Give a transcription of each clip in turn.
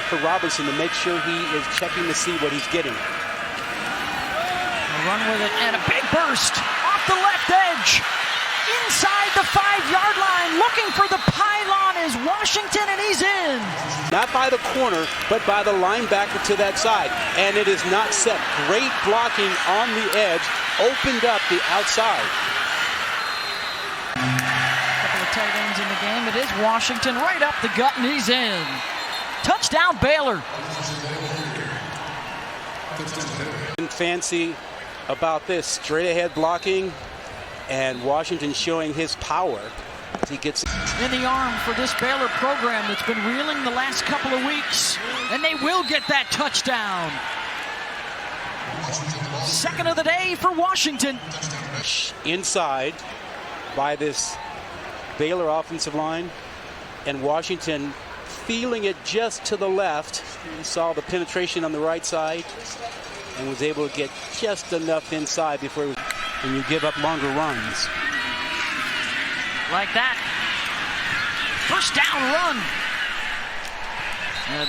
for Robertson to make sure he is checking to see what he's getting. Run with it, and a big burst off the left edge. Inside the 5-yard line, looking for the pylon is Washington, and he's in. Not by the corner, but by the linebacker to that side. And it is not set. Great blocking on the edge, opened up the outside. Couple of tight ends in the game. It is Washington right up the gut, and he's in. Touchdown, Baylor. Fancy about this straight ahead blocking, and Washington showing his power as he gets in the arm for this Baylor program that's been reeling the last couple of weeks, and they will get that touchdown. Second of the day for Washington. Inside by this Baylor offensive line, and Washington feeling it just to the left. You saw the penetration on the right side and was able to get just enough inside before it was, when you give up longer runs. Like that. First down run.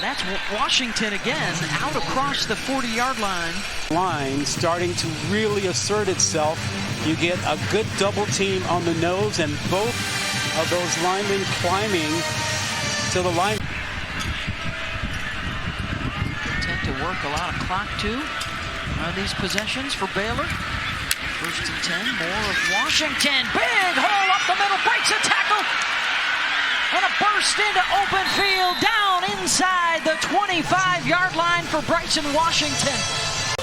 That's Washington again, out across the 40-yard line. Line starting to really assert itself. You get a good double team on the nose, and both of those linemen climbing to the line. They tend to work a lot of clock too. These possessions for Baylor. First and 10, more of Washington. Big hole up the middle, breaks a tackle. And a burst into open field, down inside the 25-yard line for Bryson Washington.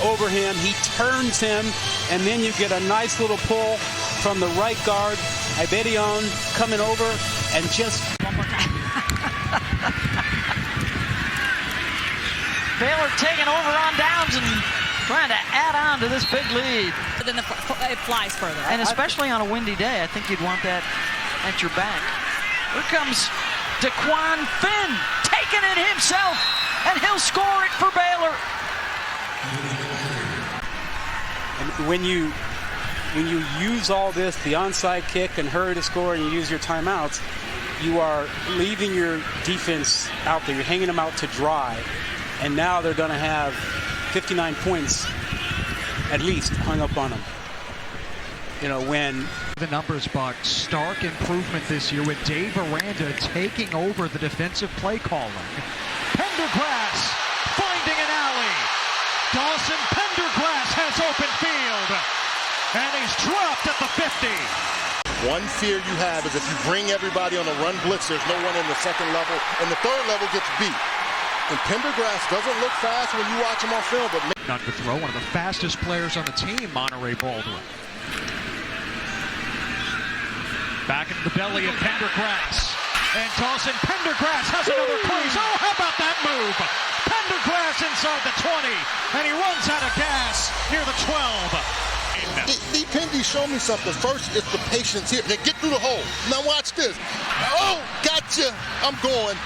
Over him, he turns him, and then you get a nice little pull from the right guard, Ibedion, coming over, and just... Baylor taking over on downs and trying to add on to this big lead. Then it flies further. And especially on a windy day, I think you'd want that at your back. Here comes DeQuan Finn, taking it himself, and he'll score it for Baylor. And when you use all this, the onside kick and hurry to score, and you use your timeouts, you are leaving your defense out there. You're hanging them out to dry. And now they're going to have 59 points at least hung up on them. You know, when the numbers, Buck, stark improvement this year with Dave Aranda taking over the defensive play calling. Pendergrass finding an alley. Dawson Pendergrass has open field, and he's dropped at the 50. One fear you have is if you bring everybody on a run blitz, there's no one in the second level, and the third level gets beat. And Pendergrass doesn't look fast when you watch him on film, but not to throw, one of the fastest players on the team, Monterey Baldwin. Back into the belly of Pendergrass. And Dawson Pendergrass has another crease. Oh, how about that move? Pendergrass inside the 20, and he runs out of gas near the 12. Pendy, show me something. First, it's the patience here. They get through the hole. Now watch this. Oh, gotcha. I'm going.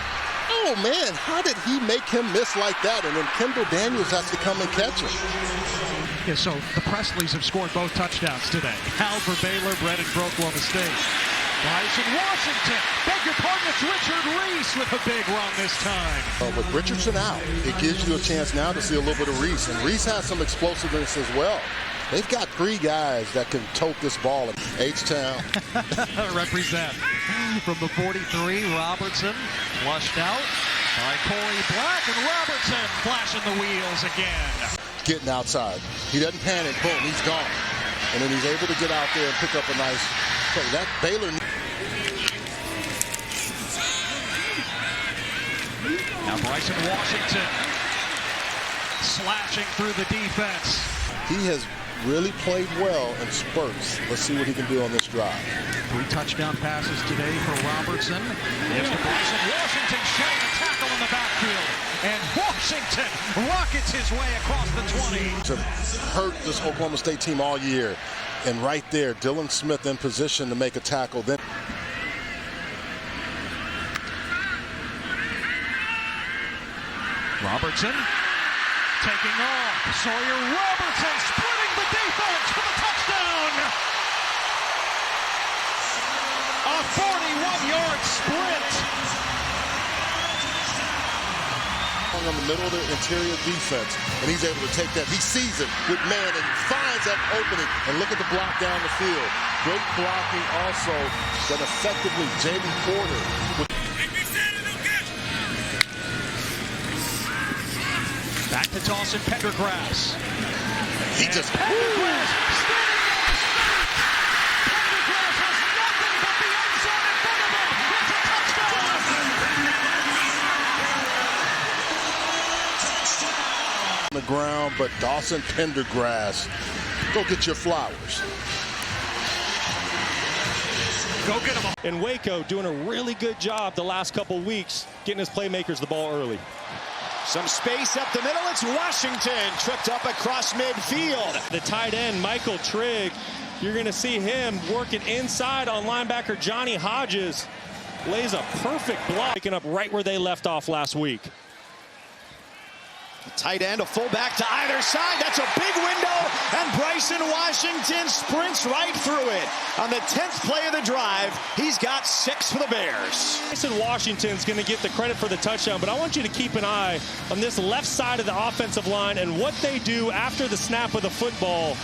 Oh, man, how did he make him miss like that? And then Kendall Daniels has to come and catch him. Yeah, so the Presleys have scored both touchdowns today. Hal for Baylor, Brennan for Oklahoma State. Bryson Washington, beg your pardon, it's Richard Reese with a big run this time. With Richardson out, it gives you a chance now to see a little bit of Reese. And Reese has some explosiveness as well. They've got three guys that can tote this ball. H-Town. Represent. From the 43, Robertson flushed out by Corey Black, and Robertson flashing the wheels again. Getting outside. He doesn't panic. Boom, he's gone. And then he's able to get out there and pick up a nice play. That Baylor. Now Bryson Washington slashing through the defense. He has really played well in spurts. Let's see what he can do on this drive. 3 touchdown passes today for Robertson. It's to Bryson Washington shedding a tackle in the backfield. And Washington rockets his way across the 20. To hurt this Oklahoma State team all year. And right there, Dylan Smith in position to make a tackle. Then Robertson taking off. Sawyer Robertson splitting the defense for the touchdown. A 41-yard sprint. On the middle of the interior defense, and he's able to take that. He sees it with man and finds that opening. And look at the block down the field. Great blocking also that effectively Jamie Porter. Back to Dawson Pendergrass. He just... Pendergrass standing on his feet. Pendergrass has nothing but the end zone in front of him. It's a touchdown. On the ground, but Dawson Pendergrass, go get your flowers. Go get him. And Waco doing a really good job the last couple weeks getting his playmakers the ball early. Some space up the middle. It's Washington tripped up across midfield. The tight end, Michael Trigg, you're going to see him working inside on linebacker Johnny Hodges. Lays a perfect block, picking up right where they left off last week. Tight end, a fullback to either side. That's a big window, and Bryson Washington sprints right through it. On the 10th play of the drive, he's got 6 for the Bears. Bryson Washington's going to get the credit for the touchdown, but I want you to keep an eye on this left side of the offensive line and what they do after the snap of the football.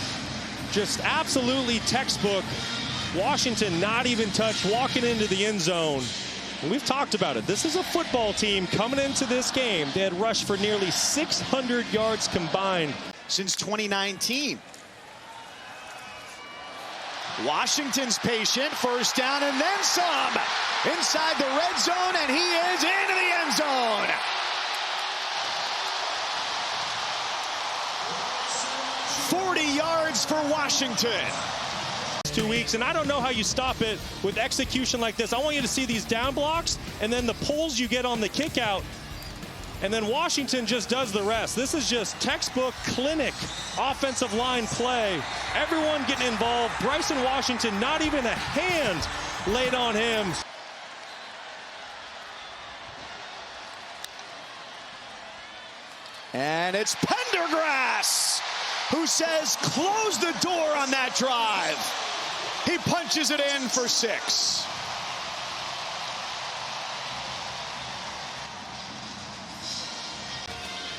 Just absolutely textbook. Washington not even touched, walking into the end zone. And we've talked about it. This is a football team coming into this game. They had rushed for nearly 600 yards combined Since 2019. Washington's patient, first down and then some. Inside the red zone, and he is into the end zone. "40 yards for Washington." 2 weeks, and I don't know how you stop it with execution like this. I want you to see these down blocks and then the pulls you get on the kick out, and then Washington just does the rest. This is just textbook clinic offensive line play. Everyone getting involved. Bryson Washington, not even a hand laid on him. And it's Pendergrass who says close the door on that drive. He punches it in for 6.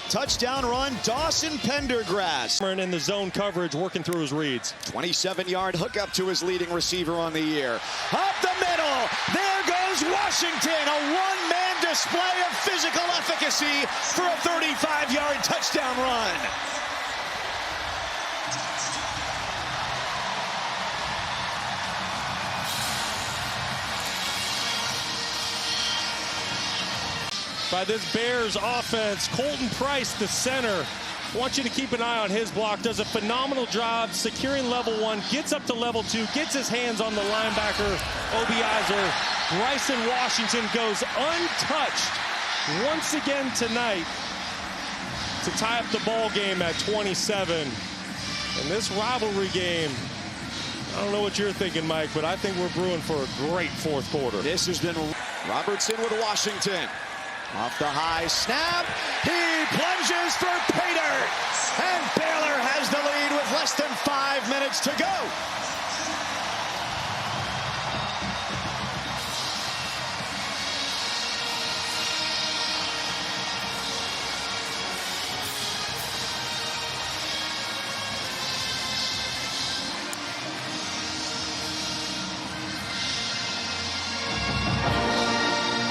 Touchdown run, Dawson Pendergrass. In the zone coverage, working through his reads. 27-yard hookup to his leading receiver on the year. Up the middle, there goes Washington. A one-man display of physical efficacy for a 35-yard touchdown run. By this Bears offense, Colton Price, the center. I want you to keep an eye on his block. Does a phenomenal job securing level 1, gets up to level 2, gets his hands on the linebacker, Obiazer. Bryson Washington goes untouched once again tonight to tie up the ball game at 27. And this rivalry game, I don't know what you're thinking, Mike, but I think we're brewing for a great fourth quarter. This has been Robertson with Washington. Off the high snap, he plunges for pay dirt, and Baylor has the lead with less than 5 minutes to go.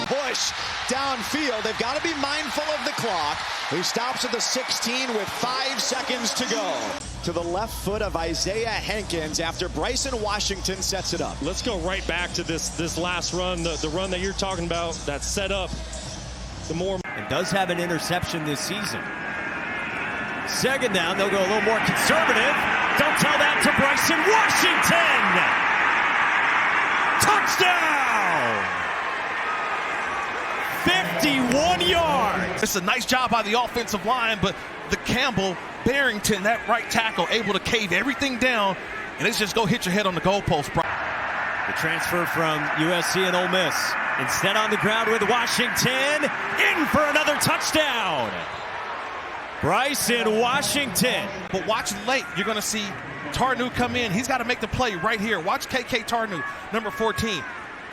Push downfield. They've got to be mindful of the clock. He stops at the 16 with 5 seconds to go. To the left foot of Isaiah Hankins after Bryson Washington sets it up. Let's go right back to this last run, the run that you're talking about, that set up the more. And does have an interception this season. Second down, they'll go a little more conservative. Don't tell that to Bryson Washington. Touchdown! 51 yards. It's a nice job by the offensive line, but the Campbell, Barrington, that right tackle, able to cave everything down, and it's just go hit your head on the goalpost. The transfer from USC and Ole Miss. Instead on the ground with Washington, in for another touchdown. Bryson Washington. But watch late, you're going to see Tarnu come in. He's got to make the play right here. Watch KK Tarnu, number 14.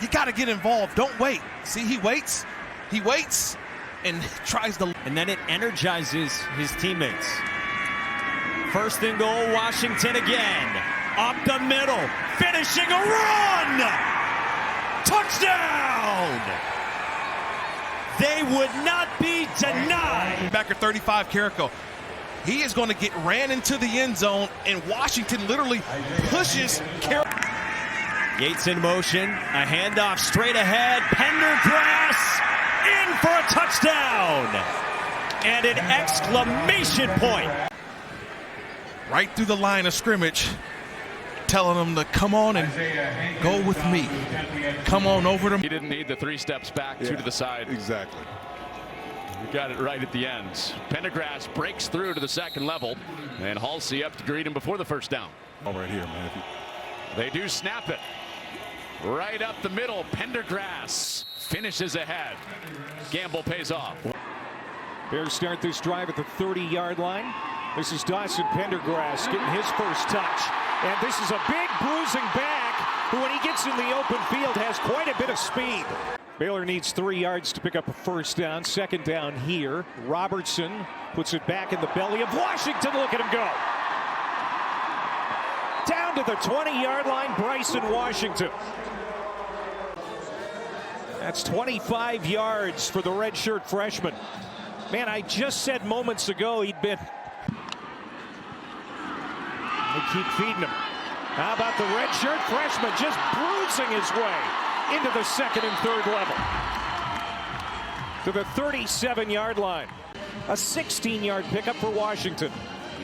You got to get involved. Don't wait. See, he waits. He waits. and tries to. And then it energizes his teammates. First and goal, Washington again. Up the middle, finishing a run! Touchdown! They would not be denied. Back at 35, Carrico. He is going to get ran into the end zone, and Washington literally pushes Carrico. Yates in motion, a handoff straight ahead. Pendergrass in for a touchdown! And an exclamation point. Right through the line of scrimmage, telling them to come on and go with me. Come on over to me. He didn't need the 3 steps back, 2 to the side. Exactly. You got it right at the end. Pendergrass breaks through to the second level, and Halsey up to greet him before the first down. Right here, man. They do snap it. Right up the middle, Pendergrass finishes ahead. Gamble pays off. Bears start this drive at the 30-yard line. This is Dawson Pendergrass getting his first touch. And this is a big bruising back who, when he gets in the open field, has quite a bit of speed. Baylor needs 3 yards to pick up a first down. Second down here. Robertson puts it back in the belly of Washington. Look at him go. Down to the 20-yard line, Bryson Washington. That's 25 yards for the redshirt freshman. Man, I just said moments ago he'd been... They keep feeding him. How about the redshirt freshman just bruising his way into the second and third level. To the 37-yard line. A 16-yard pickup for Washington.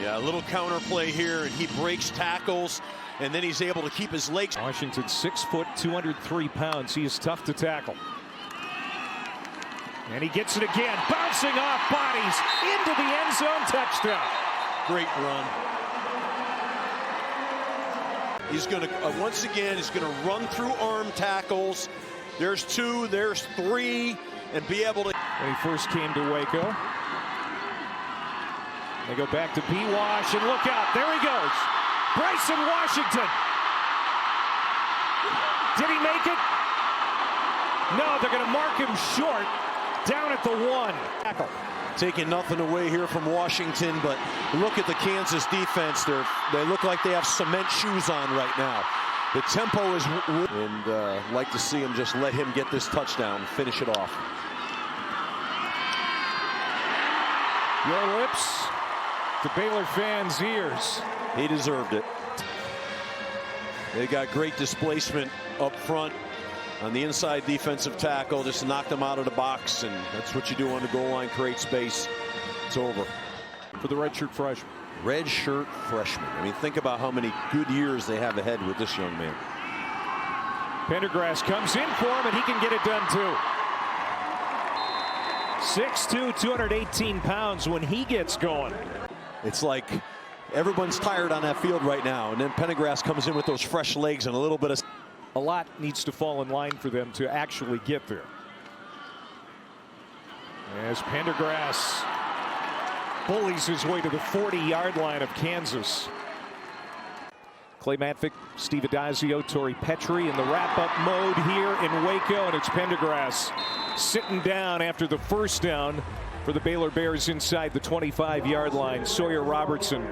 Yeah, a little counter play here, and he breaks tackles, and then he's able to keep his legs. Washington 6 foot, 203 pounds. He is tough to tackle. And he gets it again, bouncing off bodies into the end zone, touchdown. Great run. He's going to, once again, he's going to run through arm tackles. There's 2, there's 3, and be able to. When he first came to Waco. They go back to B-Wash, and look out, there he goes. Bryson Washington. Did he make it? No, they're going to mark him short down at the 1. Tackle. Taking nothing away here from Washington, but look at the Kansas defense. They look like they have cement shoes on right now. The tempo is, and like to see him just let him get this touchdown, finish it off. Your lips to Baylor fans' ears. He deserved it. They got great displacement up front on the inside defensive tackle, just knocked them out of the box, and that's what you do on the goal line, create space. It's over. For the redshirt freshman. Redshirt freshman. I mean, think about how many good years they have ahead with this young man. Pendergrass comes in for him, and he can get it done too. 6'2", 218 pounds when he gets going. It's like everyone's tired on that field right now, and then Pendergrass comes in with those fresh legs and a little bit of... A lot needs to fall in line for them to actually get there. As Pendergrass bullies his way to the 40-yard line of Kansas. Clay Matvick, Steve Adazio, Torrey Petrie in the wrap-up mode here in Waco, and it's Pendergrass sitting down after the first down for the Baylor Bears inside the 25-yard line. Sawyer Robertson